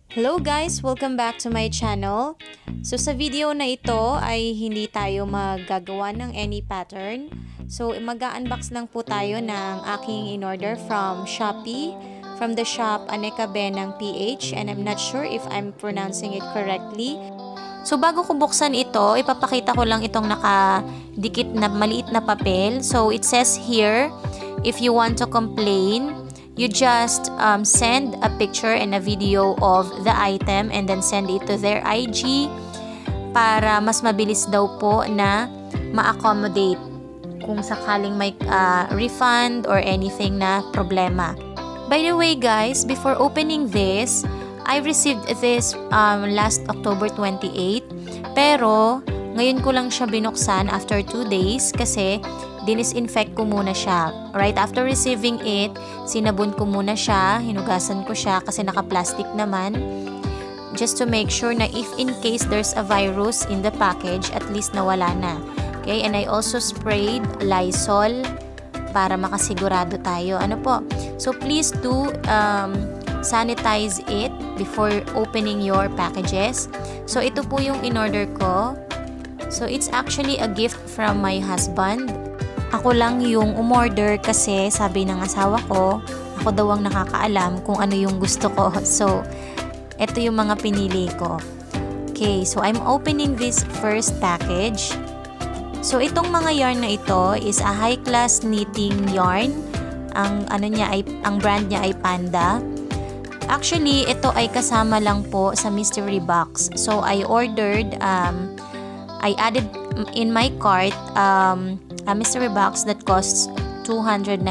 Hello guys! Welcome back to my channel. So sa video na ito ay hindi tayo maggagawa ng any pattern. So mag-unbox lang po tayo ng aking in-order from Shopee, from the shop Aneka Benang PH, and I'm not sure if I'm pronouncing it correctly. So bago ko buksan ito, ipapakita ko lang itong nakadikit na maliit na papel. So it says here, if you want to complain, you just send a picture and a video of the item and then send it to their IG para mas mabilis daw po na ma-accommodate kung sakaling may refund or anything na problema. By the way guys, before opening this, I received this last October 28, pero ngayon ko lang siya binuksan after 2 days kasi disinfect ko muna siya. Right after receiving it, sinabon ko muna siya, hinugasan ko siya kasi naka-plastic naman. Just to make sure na if in case there's a virus in the package, at least nawala na. Okay, and I also sprayed Lysol para makasigurado tayo. Ano po? So please do sanitize it before opening your packages. So ito po yung in-order ko. So it's actually a gift from my husband. Ako lang yung umorder kasi sabi ng asawa ko, ako daw ang nakakaalam kung ano yung gusto ko. So, ito yung mga pinili ko. Okay, so I'm opening this first package. So, itong mga yarn na ito is a high-class knitting yarn. Ang brand niya ay Panda. Actually, ito ay kasama lang po sa mystery box. So, I ordered, I added in my cart, a mystery box that costs $294.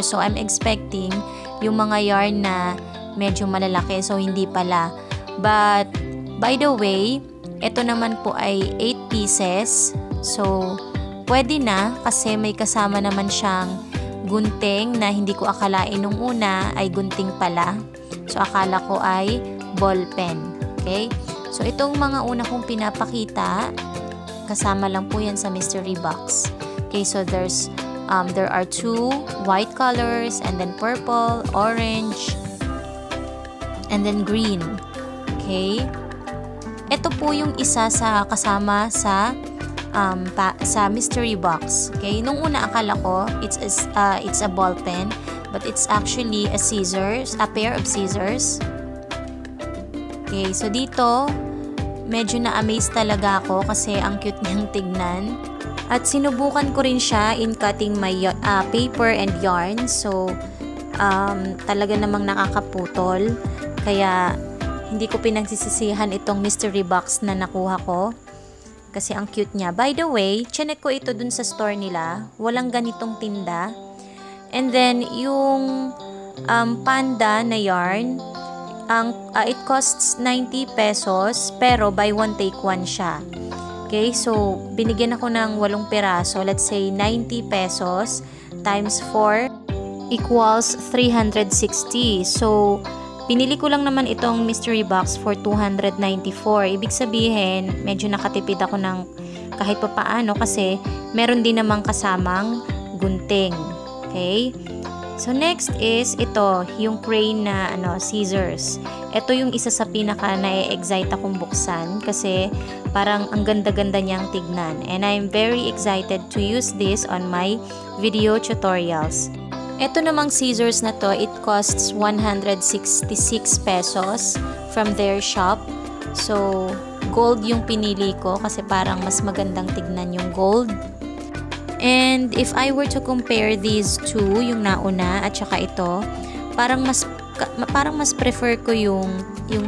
So, I'm expecting yung mga yarn na medyo malalaki. So, hindi pala. But, by the way, ito naman po ay 8 pieces. So, pwede na kasi may kasama naman siyang gunting na hindi ko akalain nung una ay gunting pala. So, akala ko ay ball pen. Okay? So, itong mga una kong pinapakita, kasama lang po yan sa mystery box. Okay, so there are 2 white colors and then purple, orange, and then green. Okay? Ito po yung isa sa kasama sa mystery box. Okay? Nung una akala ko it's a ball pen, but it's actually a pair of scissors. Okay, so dito medyo na-amaze talaga ako kasi ang cute niyang tignan. At sinubukan ko rin siya in cutting my paper and yarn. So, talaga namang nakakaputol. Kaya, hindi ko pinagsisisihan itong mystery box na nakuha ko. Kasi ang cute niya. By the way, chinek ko ito dun sa store nila. Walang ganitong tinda. And then, yung Panda na yarn, it costs 90 pesos. Pero, buy one take one siya. Okay, so binigyan ako ng 8 piraso, let's say 90 pesos times 4 equals 360. So, pinili ko lang naman itong mystery box for 294. Ibig sabihin, medyo nakatipid ako ng kahit pa paano kasi meron din namang kasamang gunting. Okay? So, next is ito, yung crane na scissors. Ito yung isa sa pinaka na-excite akong buksan kasi parang ang ganda-ganda niyang tignan. And I'm very excited to use this on my video tutorials. Ito namang scissors na to, it costs 166 pesos from their shop. So, gold yung pinili ko kasi parang mas magandang tignan yung gold. And if I were to compare these two, yung nauna at saka ito, parang mas prefer ko yung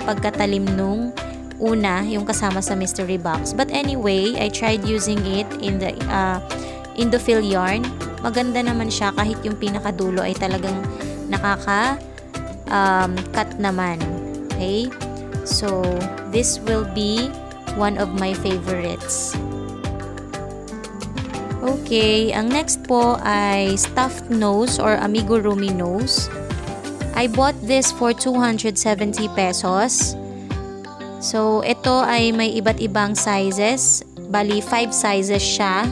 pagkatalim nung una, yung kasama sa mystery box. But anyway, I tried using it in the Indofill yarn. Maganda naman siya kahit yung pinakadulo ay talagang cut naman. Okay? So, this will be one of my favorites. Okay, ang next po ay stuffed nose or amigurumi nose. I bought this for 270 pesos. So, ito ay may iba't ibang sizes. Bali, 5 sizes siya.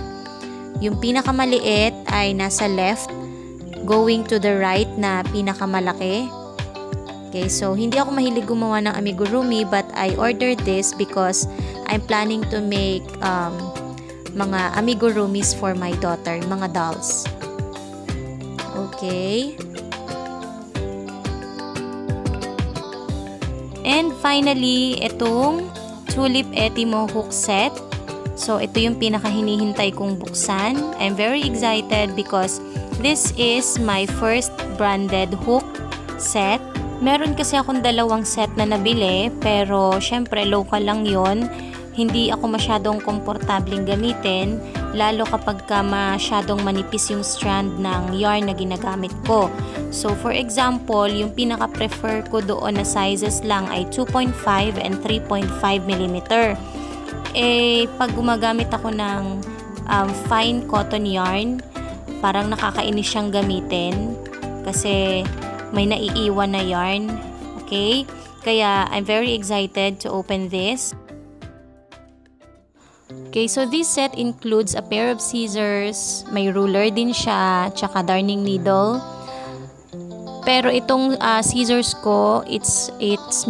Yung pinakamaliit ay nasa left, going to the right na pinakamalaki. Okay, so hindi ako mahilig gumawa ng amigurumi, but I ordered this because I'm planning to make mga amigurumis for my daughter, mga dolls. Okay. And finally, itong Tulip Etimo hook set. So, ito yung pinaka-hinihintay kong buksan. I'm very excited because this is my first branded hook set. Meron kasi akong dalawang set na nabili, pero syempre local lang yon. Hindi ako masyadong komportabling gamitin, lalo kapag masyadong manipis yung strand ng yarn na ginagamit ko. So, for example, yung pinaka-prefer ko doon na sizes lang ay 2.5 and 3.5 mm. Pag gumagamit ako ng fine cotton yarn, parang nakakainis siyang gamitin kasi may naiiwan na yarn. Okay? Kaya, I'm very excited to open this. Okay, so this set includes a pair of scissors, may ruler din siya, tsaka darning needle. Pero itong scissors ko, it's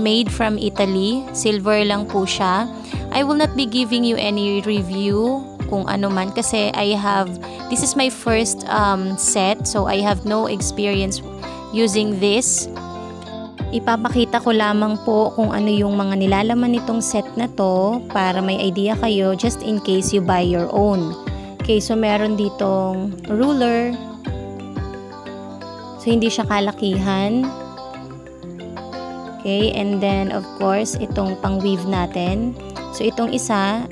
made from Italy. Silver lang po siya. I will not be giving you any review kung ano man kasi this is my first set, so I have no experience using this. Ipapakita ko lamang po kung ano yung mga nilalaman nitong set na to para may idea kayo just in case you buy your own. Okay, so meron ditong ruler. So, hindi siya kalakihan. Okay, and then of course, itong pang-weave natin. So, itong isa,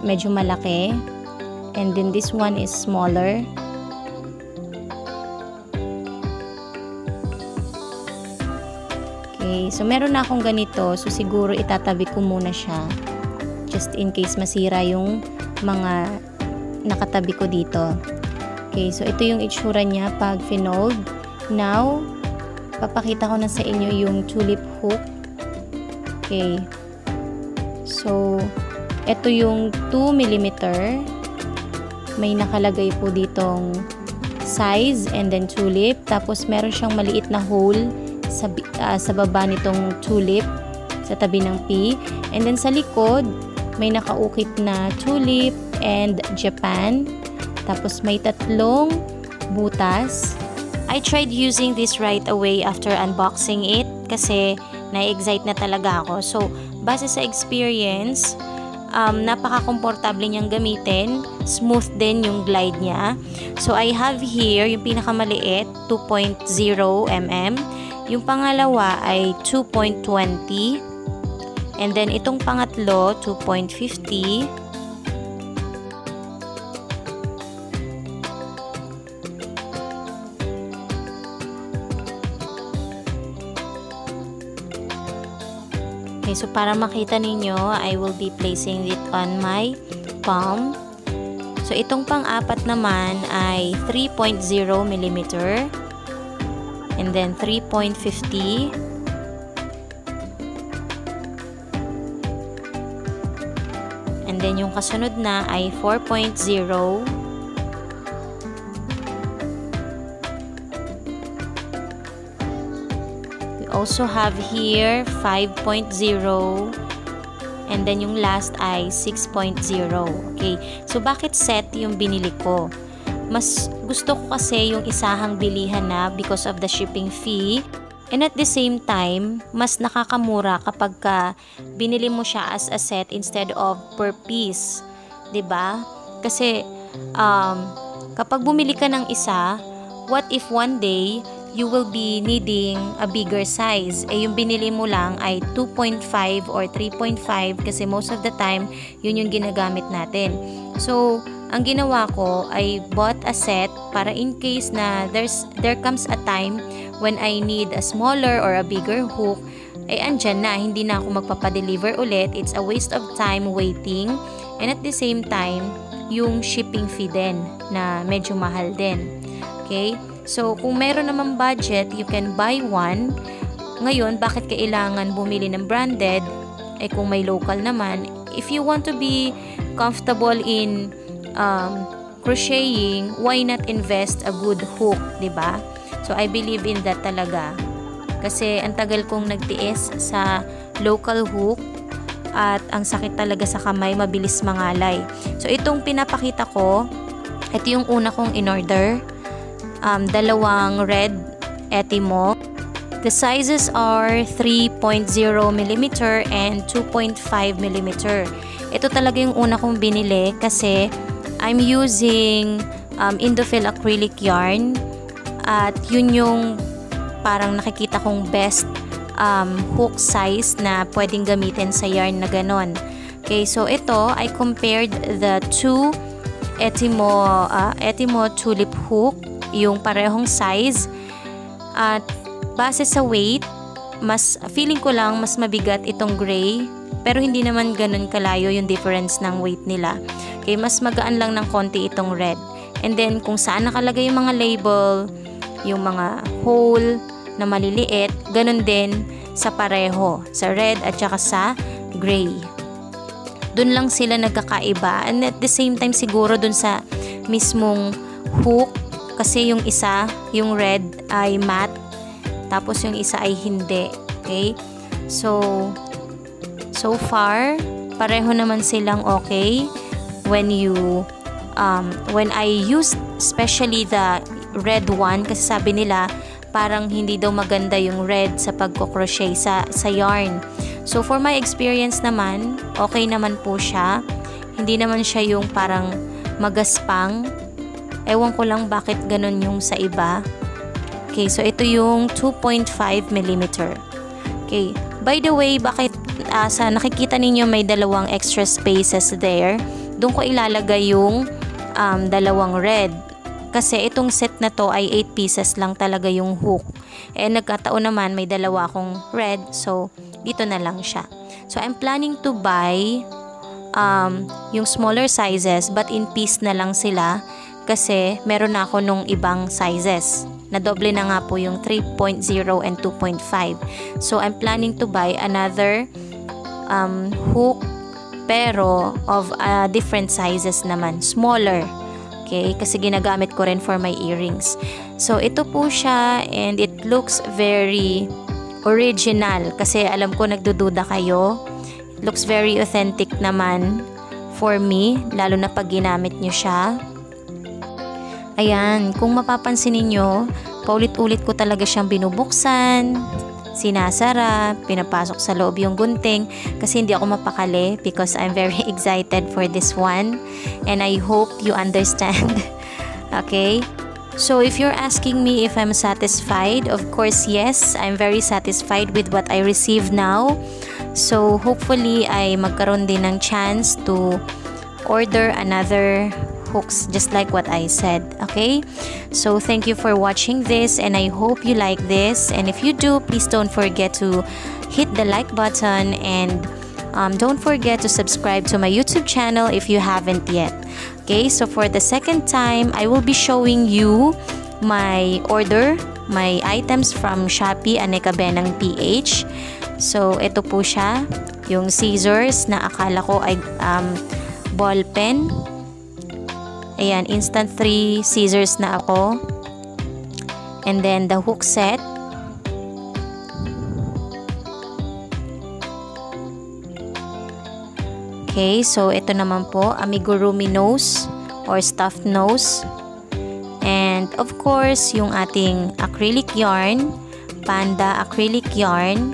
medyo malaki. And then this one is smaller. Okay, so meron na akong ganito. So, siguro itatabi ko muna siya. Just in case masira yung mga nakatabi ko dito. Okay, so ito yung itsura niya pag finold. Now, papakita ko na sa inyo yung tulip hook. Okay. So, ito yung 2 mm. May nakalagay po ditong size and then tulip. Tapos, meron siyang maliit na hole sa baba nitong tulip sa tabi ng P. And then, sa likod, may nakaukit na tulip and Japan. Tapos, may 3 butas. I tried using this right away after unboxing it kasi na-excite na talaga ako. So, base sa experience, napaka-komportable niyang gamitin. Smooth din yung glide niya. So, I have here yung pinakamaliit, 2.0 mm. Yung pangalawa ay 2.20. And then, itong pangatlo, 2.50. Okay, so para makita ninyo, I will be placing it on my palm. So, itong pang-apat naman ay 3.0 mm. And then 3.50. And then yung kasunod na ay 4.0. Also have here 5.0 and then yung last ay 6.0. Okay, so bakit set yung binili ko? Mas gusto ko kasi yung isahang bilihan na because of the shipping fee, and at the same time mas nakakamura kapag binili mo siya as a set instead of per piece, 'di ba? Kasi kapag bumili ka ng isa, what if one day you will be needing a bigger size? Yung binili mo lang ay 2.5 or 3.5 kasi most of the time, yun yung ginagamit natin. So, ang ginawa ko ay bought a set para in case na there comes a time when I need a smaller or a bigger hook, andyan na, hindi na ako magpapadeliver ulit. It's a waste of time waiting, and at the same time, yung shipping fee din na medyo mahal din. Okay? So, kung meron naman budget, you can buy one. Ngayon, bakit kailangan bumili ng branded? Kung may local naman, if you want to be comfortable in crocheting, why not invest a good hook, diba? So, I believe in that talaga. Kasi ang tagal kong nagtiis sa local hook at ang sakit talaga sa kamay, mabilis mangalay. So itong pinapakita ko, ito yung una kong in-order. Dalawang red Etimo. The sizes are 3.0mm and 2.5mm. Ito talaga yung una kong binili kasi I'm using Indophil acrylic yarn at yun yung parang nakikita kong best hook size na pwedeng gamitin sa yarn na ganon. Okay, so ito, I compared the two Etimo tulip hook, yung parehong size, at base sa weight, feeling ko lang mas mabigat itong gray, pero hindi naman ganun kalayo yung difference ng weight nila. Okay, mas magaan lang ng konti itong red. And then kung saan nakalagay yung mga label, yung mga hole na maliliit, ganun din sa pareho, sa red at saka sa gray. Dun lang sila nagkakaiba, and at the same time siguro dun sa mismong hook, kasi yung isa, yung red ay matte, tapos yung isa ay hindi. Okay? So far, pareho naman silang okay when I used especially the red one, kasi sabi nila parang hindi daw maganda yung red sa pagko-crochet sa yarn. So for my experience naman, okay naman po siya. Hindi naman siya yung parang magaspang. Ewan ko lang bakit ganun yung sa iba. Okay, so ito yung 2.5mm. Okay, by the way, bakit sa nakikita ninyo may dalawang extra spaces there, doon ko ilalagay yung dalawang red. Kasi itong set na to ay 8 pieces lang talaga yung hook. Nagkataon naman may dalawa akong red, so dito na lang siya. So I'm planning to buy yung smaller sizes, but in piece na lang sila kasi meron na ako nung ibang sizes. Nadoble na nga po yung 3.0 and 2.5. So I'm planning to buy another hook, pero of different sizes naman, smaller. Okay, kasi ginagamit ko rin for my earrings. So ito po siya, and it looks very original kasi alam ko nagdududa kayo. It looks very authentic naman for me, lalo na pag ginamit nyo siya. Ayan, kung mapapansin ninyo, paulit-ulit ko talaga siyang binubuksan, sinasara, pinapasok sa loob yung gunting kasi hindi ako mapakali because I'm very excited for this one, and I hope you understand. Okay? So if you're asking me if I'm satisfied, of course yes, I'm very satisfied with what I receive now. So hopefully ay magkaroon din ng chance to order another hooks just like what I said. Okay, so thank you for watching this, and I hope you like this, and if you do, please don't forget to hit the like button, and don't forget to subscribe to my YouTube channel if you haven't yet. Okay, so for the second time, I will be showing you my order, my items from Shopee Aneka Benang PH. So ito po siya, yung scissors na akala ko ay ball pen. Ayan, instant 3 scissors na ako. And then the hook set. Okay, so ito naman po, amigurumi nose or stuffed nose. And of course, yung ating acrylic yarn, panda acrylic yarn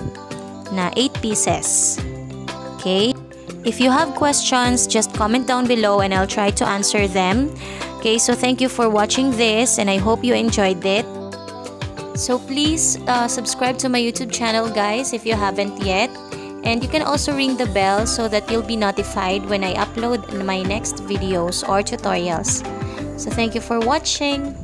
na 8 pieces. Okay? If you have questions, just comment down below and I'll try to answer them. Okay, so thank you for watching this, and I hope you enjoyed it. So please subscribe to my YouTube channel, guys, if you haven't yet. And you can also ring the bell so that you'll be notified when I upload my next videos or tutorials. So thank you for watching.